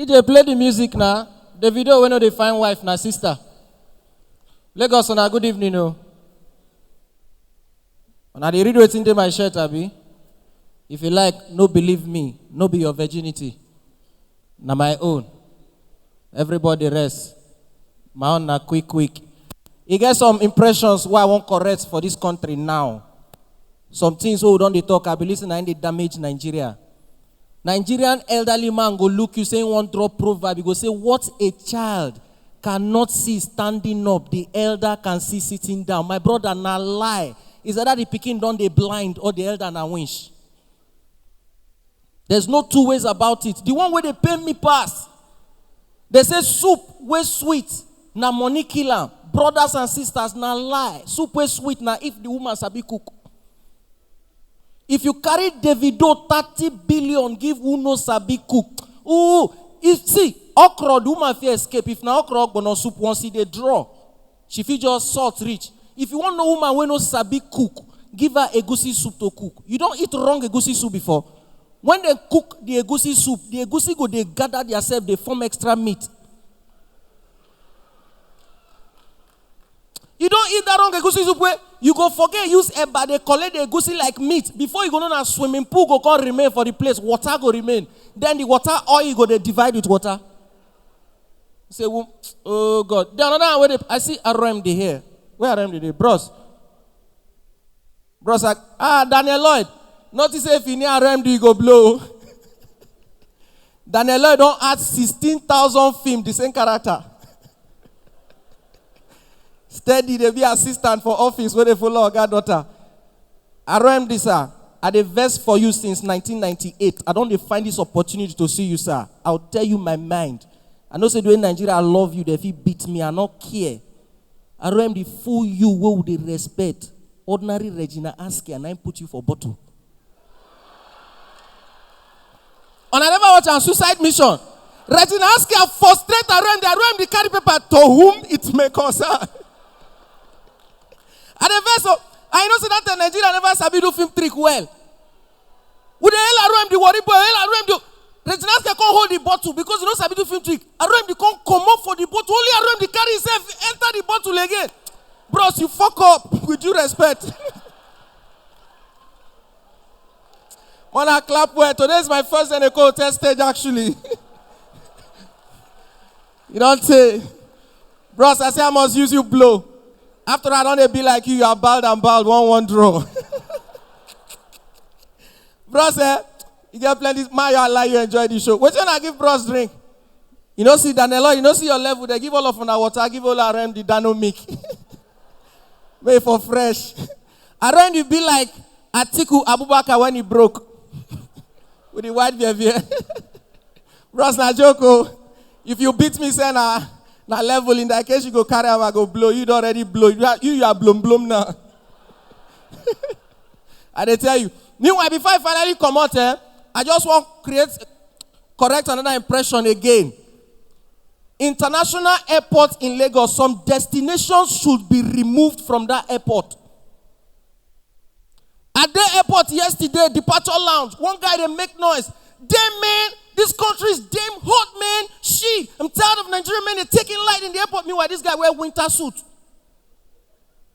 DJ, play the music now. The video when they find wife na sister. Lagos on a good evening, no. And I read what's into my shirt, Abi. If you like, no believe me, no be your virginity. Na my own. Everybody rest. My own na quick. You get some impressions why I want correct for this country now. Some things who don't they talk, I be listening and they damage Nigeria. Nigerian elderly man go look you saying one drop proverb, he go say, what a child cannot see standing up, the elder can see sitting down. My brother, na lie. Is either the pikin don dey blind or the elder na winch. There's no two ways about it. The one where they pay me pass. They say soup wey sweet, na money kill am. Brothers and sisters, na lie. Soup wey sweet, na if the woman sabi cook. If you carry Davido 30 billion, give who no sabi cook. Ooh, see, okra, the woman fit escape. If na okra, go no soup, once they draw. She fit just salt rich. If you want no woman wey no sabi cook, give her egusi soup to cook. You don't eat wrong egusi soup before. When they cook the egusi soup, the egusi go, they gather themselves, they form extra meat. You don't eat that wrong egusi soup where you go forget use eba, they collect the egusi like meat. Before you go on a swimming pool, go can't remain for the place, water go remain. Then the water oil go they divide with water. You say, oh God. The another one I see RM the here. Where RM the bros? Bros like, Daniel Lloyd. Notice if you need RM you go blow. Daniel Lloyd don't add 16,000 film the same character. Steady, they be assistant for office where they follow our daughter. RM this, sir. I dey vex for you since 1998. I don't find this opportunity to see you, sir. I'll tell you my mind. I know say in Nigeria, I love you. If you beat me, I not care. RM the fool you where would they respect? Ordinary Regina ask you and I put you for bottle. And I never watch a suicide mission. Regina ask you frustrate RM the carry paper to whom it may concern. And the verse, I know say that in Nigeria never sabi do film trick well. With the hell around the worry boy, hell around the Regina can hold the bottle because you don't sabi do film trick. Around the come up for the bottle, only around the carry himself enter the bottle again. Bros, you fuck up with due respect. Wanna clap well. Today is my first NFL test stage actually. You don't say, bros, I say I must use you blow. After I don't be like you are bald and bald, 1-1 draw. Bros, you get plenty. My, you like you enjoy the show. Which one I give bros drink? You know, see Danilo, you know, see your level. They give all of our water, I give all RM the Danomic. Wait for fresh. RM you be like Atiku Abubakar when he broke. With the white behavior. Bros, na joko. If you beat me, say na level, in that case you go carry him, I go blow. You don't already blow. You are blum now. I they tell you. Meanwhile, before I finally come out, I just want to correct another impression again. International airport in Lagos, some destinations should be removed from that airport. At the airport yesterday, departure lounge, one guy they make noise. Damn man, this country is damn hot, man. I'm tired of Nigerian men. They're taking light in the airport. Meanwhile, this guy wear winter suit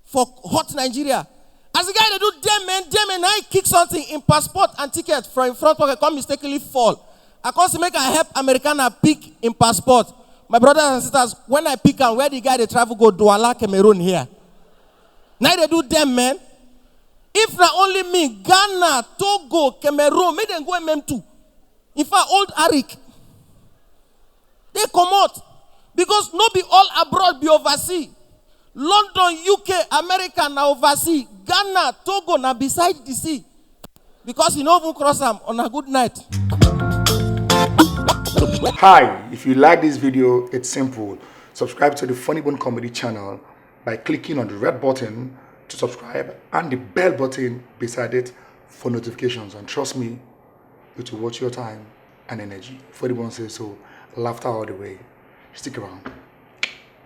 for hot Nigeria. As the guy they do, damn man, now he kick something in passport and ticket from in front pocket, come mistakenly fall. I can't make I help Americana pick in passport. My brothers and sisters, when I pick and where the guy they travel go Douala, Cameroon here. Now they do damn man. If not only me, Ghana, Togo, Cameroon, make them go MM2. In fact, old Arik, they come out. Because not be all abroad be overseas. London, UK, America now overseas. Ghana, Togo now beside the sea. Because you know who cross them on a good night. Hi, if you like this video, it's simple. Subscribe to the Funny Bone Comedy channel by clicking on the red button to subscribe and the bell button beside it for notifications. And trust me, it will watch your time and energy. Funnybone says so. Laughter all the way. Stick around.